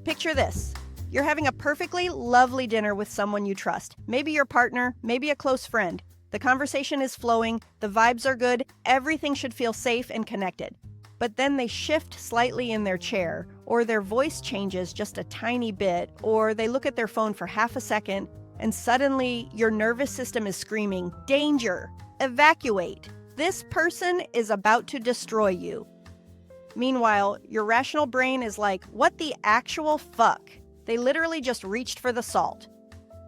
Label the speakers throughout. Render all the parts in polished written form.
Speaker 1: Picture this. You're having a perfectly lovely dinner with someone you trust. Maybe your partner, maybe a close friend. The conversation is flowing, the vibes are good, everything should feel safe and connected. But then they shift slightly in their chair, or their voice changes just a tiny bit, or they look at their phone for half a second, and suddenly your nervous system is screaming, "Danger! Evacuate! This person is about to destroy you." Meanwhile, your rational brain is like, "What the actual fuck? They literally just reached for the salt."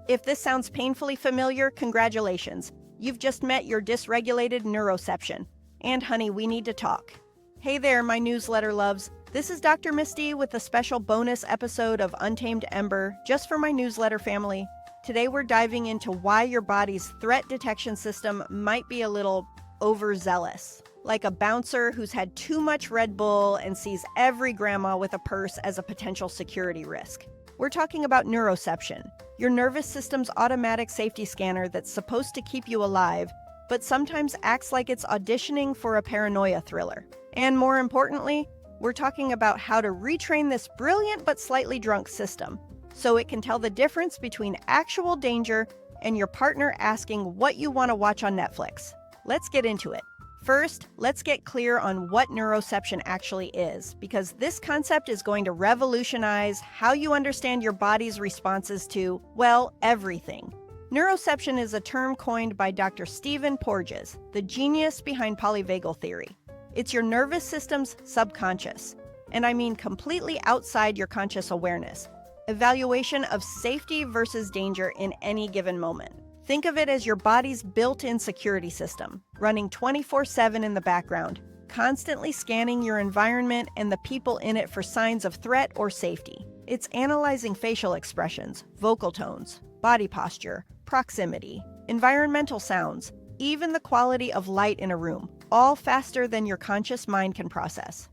Speaker 1: If this sounds painfully familiar, congratulations. You've just met your dysregulated neuroception. And honey, we need to talk. Hey there, my newsletter loves. This is Dr. Misty with a special bonus episode of Untamed Ember, just for my newsletter family. Today we're diving into why your body's threat detection system might be a little overzealous. Like a bouncer who's had too much Red Bull and sees every grandma with a purse as a potential security risk. We're talking about neuroception, your nervous system's automatic safety scanner that's supposed to keep you alive, but sometimes acts like it's auditioning for a paranoia thriller. And more importantly, we're talking about how to retrain this brilliant but slightly drunk system so it can tell the difference between actual danger and your partner asking what you want to watch on Netflix. Let's get into it. First, let's get clear on what neuroception actually is, because this concept is going to revolutionize how you understand your body's responses to, well, everything. Neuroception is a term coined by Dr. Stephen Porges, the genius behind Polyvagal Theory. It's your nervous system's subconscious, and I mean completely outside your conscious awareness. Evaluation of safety versus danger in any given moment. Think of it as your body's built-in security system, running 24/7 in the background, constantly scanning your environment and the people in it for signs of threat or safety. It's analyzing facial expressions, vocal tones, body posture, proximity, environmental sounds, even the quality of light in a room, all faster than your conscious mind can process.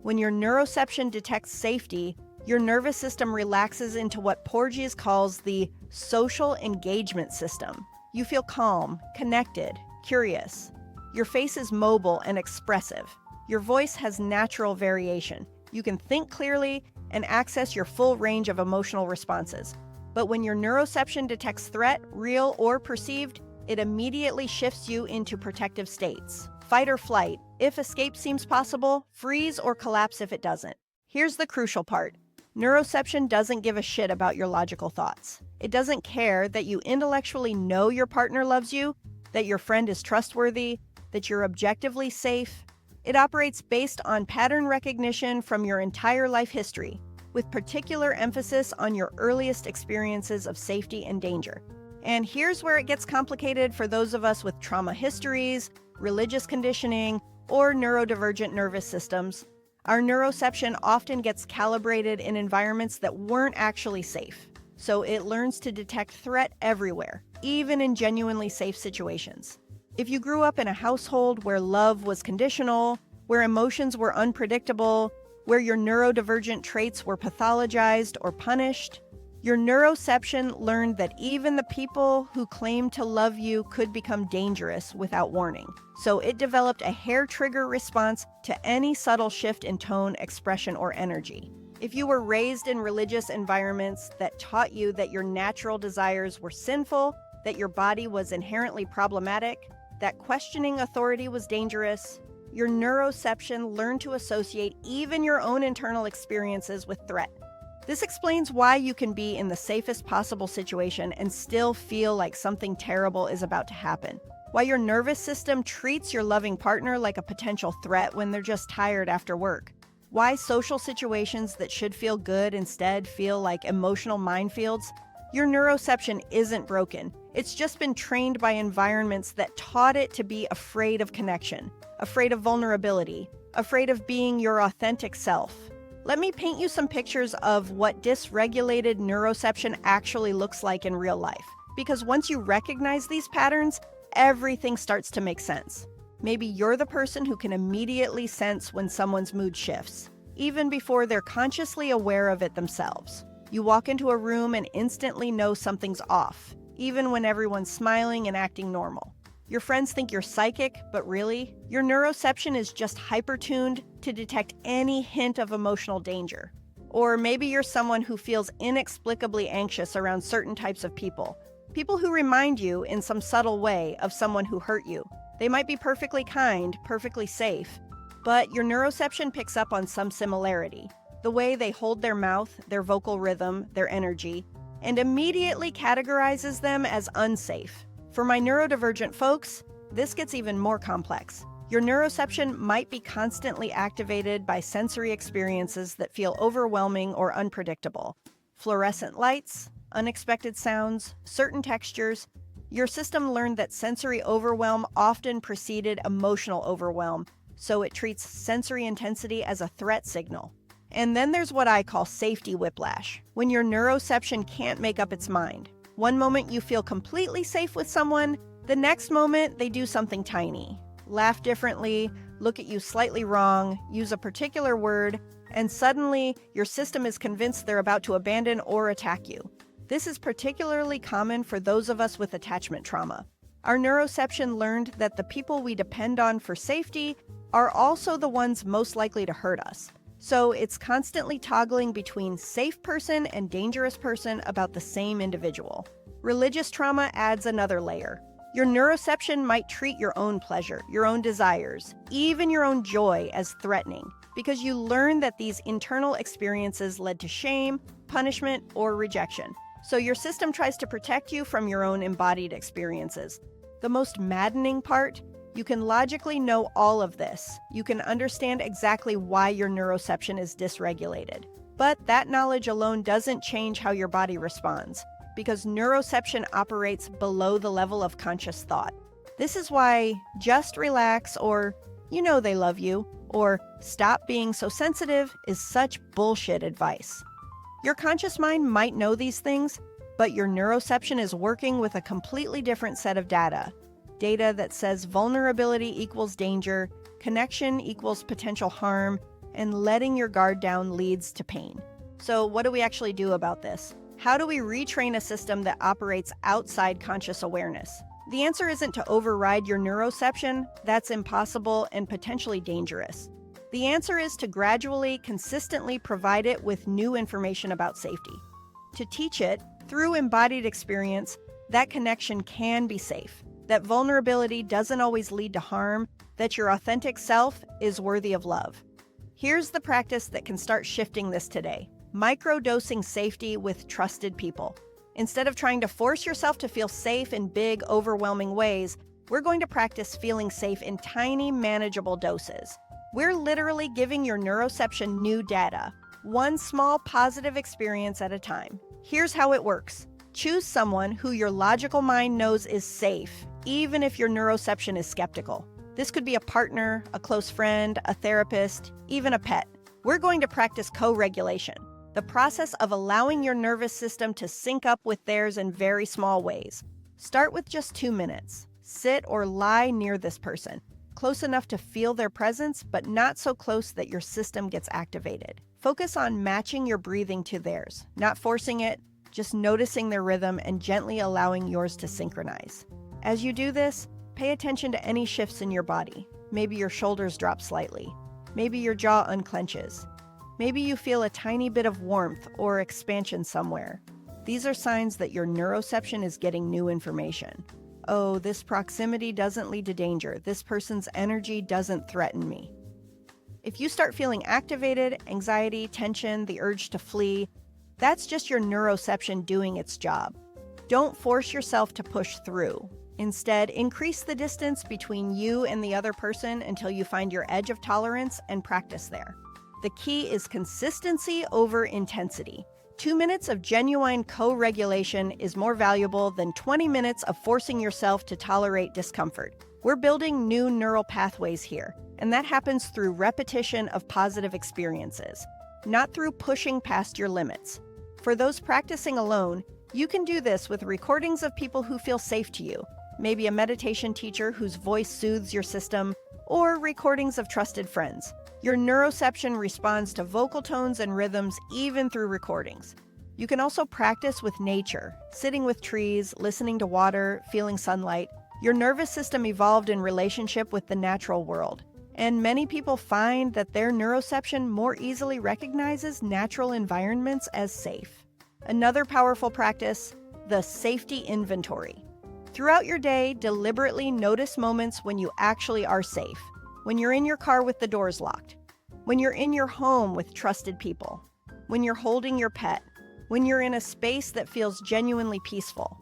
Speaker 1: When your neuroception detects safety, your nervous system relaxes into what Porges calls the social engagement system. You feel calm, connected, curious. Your face is mobile and expressive. Your voice has natural variation. You can think clearly and access your full range of emotional responses. But when your neuroception detects threat, real or perceived, it immediately shifts you into protective states. Fight or flight, if escape seems possible, freeze or collapse if it doesn't. Here's the crucial part. Neuroception doesn't give a shit about your logical thoughts. It doesn't care that you intellectually know your partner loves you, that your friend is trustworthy, that you're objectively safe. It operates based on pattern recognition from your entire life history, with particular emphasis on your earliest experiences of safety and danger. And here's where it gets complicated for those of us with trauma histories, religious conditioning, or neurodivergent nervous systems. Our neuroception often gets calibrated in environments that weren't actually safe, so it learns to detect threat everywhere, even in genuinely safe situations. If you grew up in a household where love was conditional, where emotions were unpredictable, where your neurodivergent traits were pathologized or punished, your neuroception learned that even the people who claim to love you could become dangerous without warning. So it developed a hair trigger response to any subtle shift in tone, expression, or energy. If you were raised in religious environments that taught you that your natural desires were sinful, that your body was inherently problematic, that questioning authority was dangerous, your neuroception learned to associate even your own internal experiences with threat. This explains why you can be in the safest possible situation and still feel like something terrible is about to happen. Why your nervous system treats your loving partner like a potential threat when they're just tired after work. Why social situations that should feel good instead feel like emotional minefields. Your neuroception isn't broken. It's just been trained by environments that taught it to be afraid of connection, afraid of vulnerability, afraid of being your authentic self. Let me paint you some pictures of what dysregulated neuroception actually looks like in real life. Because once you recognize these patterns, everything starts to make sense. Maybe you're the person who can immediately sense when someone's mood shifts, even before they're consciously aware of it themselves. You walk into a room and instantly know something's off, even when everyone's smiling and acting normal. Your friends think you're psychic, but really, your neuroception is just hyper-tuned to detect any hint of emotional danger. Or maybe you're someone who feels inexplicably anxious around certain types of people. People who remind you in some subtle way of someone who hurt you. They might be perfectly kind, perfectly safe, but your neuroception picks up on some similarity. The way they hold their mouth, their vocal rhythm, their energy, and immediately categorizes them as unsafe. For my neurodivergent folks, this gets even more complex. Your neuroception might be constantly activated by sensory experiences that feel overwhelming or unpredictable. Fluorescent lights, unexpected sounds, certain textures. Your system learned that sensory overwhelm often preceded emotional overwhelm, so it treats sensory intensity as a threat signal. And then there's what I call safety whiplash, when your neuroception can't make up its mind. One moment you feel completely safe with someone, the next moment they do something tiny. Laugh differently, look at you slightly wrong, use a particular word, and suddenly your system is convinced they're about to abandon or attack you. This is particularly common for those of us with attachment trauma. Our neuroception learned that the people we depend on for safety are also the ones most likely to hurt us. So it's constantly toggling between safe person and dangerous person about the same individual. Religious trauma adds another layer. Your neuroception might treat your own pleasure, your own desires, even your own joy as threatening, because you learn that these internal experiences led to shame, punishment, or rejection. So your system tries to protect you from your own embodied experiences. The most maddening part, you can logically know all of this. You can understand exactly why your neuroception is dysregulated. But that knowledge alone doesn't change how your body responds, because neuroception operates below the level of conscious thought. This is why just relax, or you know they love you, or stop being so sensitive is such bullshit advice. Your conscious mind might know these things, but your neuroception is working with a completely different set of data. Data that says vulnerability equals danger, connection equals potential harm, and letting your guard down leads to pain. So what do we actually do about this? How do we retrain a system that operates outside conscious awareness? The answer isn't to override your neuroception. That's impossible and potentially dangerous. The answer is to gradually, consistently provide it with new information about safety. To teach it, through embodied experience, that connection can be safe, that vulnerability doesn't always lead to harm, that your authentic self is worthy of love. Here's the practice that can start shifting this today. Microdosing safety with trusted people. Instead of trying to force yourself to feel safe in big, overwhelming ways, we're going to practice feeling safe in tiny, manageable doses. We're literally giving your neuroception new data, one small positive experience at a time. Here's how it works. Choose someone who your logical mind knows is safe, even if your neuroception is skeptical. This could be a partner, a close friend, a therapist, even a pet. We're going to practice co-regulation, the process of allowing your nervous system to sync up with theirs in very small ways. Start with just 2 minutes. Sit or lie near this person, close enough to feel their presence, but not so close that your system gets activated. Focus on matching your breathing to theirs, not forcing it, just noticing their rhythm and gently allowing yours to synchronize. As you do this, pay attention to any shifts in your body. Maybe your shoulders drop slightly. Maybe your jaw unclenches. Maybe you feel a tiny bit of warmth or expansion somewhere. These are signs that your neuroception is getting new information. Oh, this proximity doesn't lead to danger. This person's energy doesn't threaten me. If you start feeling activated, anxiety, tension, the urge to flee, that's just your neuroception doing its job. Don't force yourself to push through. Instead, increase the distance between you and the other person until you find your edge of tolerance and practice there. The key is consistency over intensity. 2 minutes of genuine co-regulation is more valuable than 20 minutes of forcing yourself to tolerate discomfort. We're building new neural pathways here, and that happens through repetition of positive experiences, not through pushing past your limits. For those practicing alone, you can do this with recordings of people who feel safe to you, maybe a meditation teacher whose voice soothes your system, or recordings of trusted friends. Your neuroception responds to vocal tones and rhythms even through recordings. You can also practice with nature, sitting with trees, listening to water, feeling sunlight. Your nervous system evolved in relationship with the natural world, And many people find that their neuroception more easily recognizes natural environments as safe. Another powerful practice, the safety inventory. Throughout your day, deliberately notice moments when you actually are safe. When you're in your car with the doors locked. When you're in your home with trusted people. When you're holding your pet. When you're in a space that feels genuinely peaceful.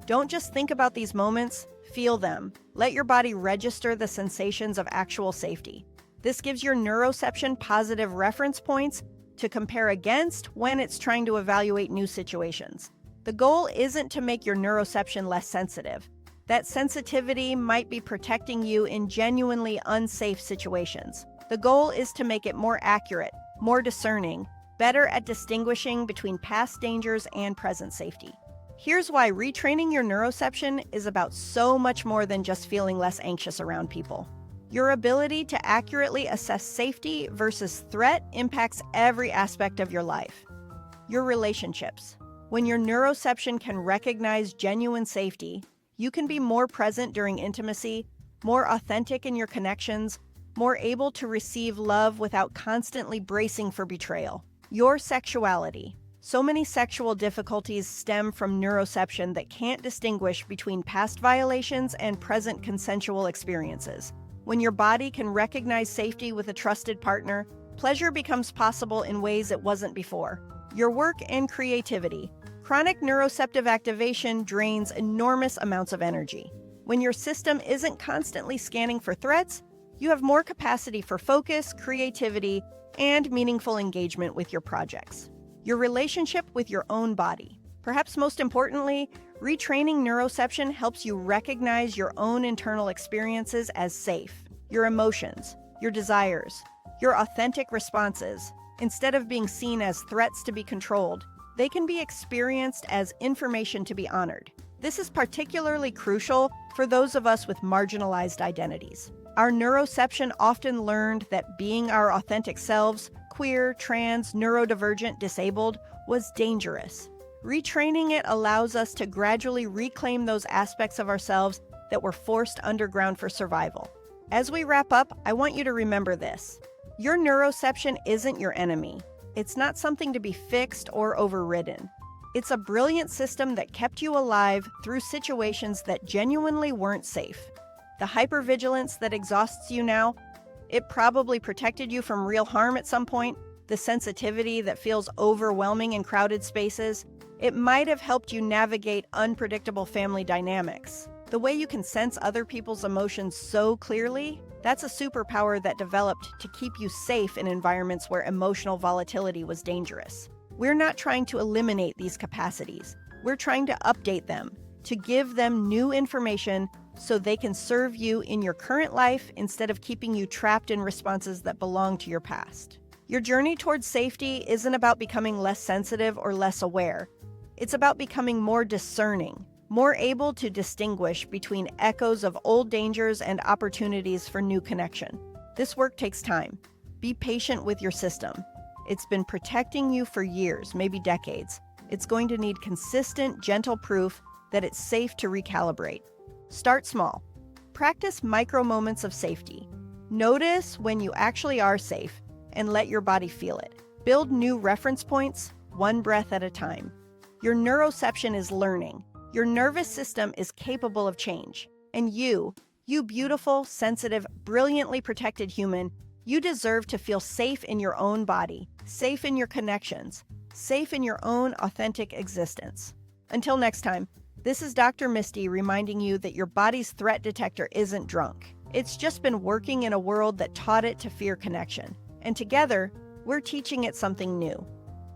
Speaker 1: Don't just think about these moments, feel them. Let your body register the sensations of actual safety. This gives your neuroception positive reference points to compare against when it's trying to evaluate new situations. The goal isn't to make your neuroception less sensitive. That sensitivity might be protecting you in genuinely unsafe situations. The goal is to make it more accurate, more discerning, better at distinguishing between past dangers and present safety. Here's why retraining your neuroception is about so much more than just feeling less anxious around people. Your ability to accurately assess safety versus threat impacts every aspect of your life. Your relationships. When your neuroception can recognize genuine safety, you can be more present during intimacy, more authentic in your connections, more able to receive love without constantly bracing for betrayal. Your sexuality. So many sexual difficulties stem from neuroception that can't distinguish between past violations and present consensual experiences. When your body can recognize safety with a trusted partner, pleasure becomes possible in ways it wasn't before. Your work and creativity. Chronic neuroceptive activation drains enormous amounts of energy. When your system isn't constantly scanning for threats, you have more capacity for focus, creativity, and meaningful engagement with your projects. Your relationship with your own body. Perhaps most importantly, retraining neuroception helps you recognize your own internal experiences as safe. Your emotions, your desires, your authentic responses. Instead of being seen as threats to be controlled, they can be experienced as information to be honored. This is particularly crucial for those of us with marginalized identities. Our neuroception often learned that being our authentic selves, queer, trans, neurodivergent, disabled, was dangerous. Retraining it allows us to gradually reclaim those aspects of ourselves that were forced underground for survival. As we wrap up, I want you to remember this. Your neuroception isn't your enemy. It's not something to be fixed or overridden. It's a brilliant system that kept you alive through situations that genuinely weren't safe. The hypervigilance that exhausts you now, it probably protected you from real harm at some point. The sensitivity that feels overwhelming in crowded spaces, it might have helped you navigate unpredictable family dynamics. The way you can sense other people's emotions so clearly, that's a superpower that developed to keep you safe in environments where emotional volatility was dangerous. We're not trying to eliminate these capacities. We're trying to update them, to give them new information so they can serve you in your current life instead of keeping you trapped in responses that belong to your past. Your journey towards safety isn't about becoming less sensitive or less aware. It's about becoming more discerning, more able to distinguish between echoes of old dangers and opportunities for new connection. This work takes time. Be patient with your system. It's been protecting you for years, maybe decades. It's going to need consistent, gentle proof that it's safe to recalibrate. Start small. Practice micro moments of safety. Notice when you actually are safe and let your body feel it. Build new reference points, one breath at a time. Your neuroception is learning. Your nervous system is capable of change. And you beautiful, sensitive, brilliantly protected human, you deserve to feel safe in your own body, safe in your connections, safe in your own authentic existence. Until next time, this is Dr. Misty reminding you that your body's threat detector isn't drunk. It's just been working in a world that taught it to fear connection. And together, we're teaching it something new.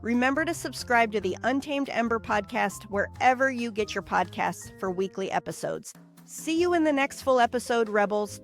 Speaker 1: Remember to subscribe to the Untamed Ember podcast wherever you get your podcasts for weekly episodes. See you in the next full episode, Rebels.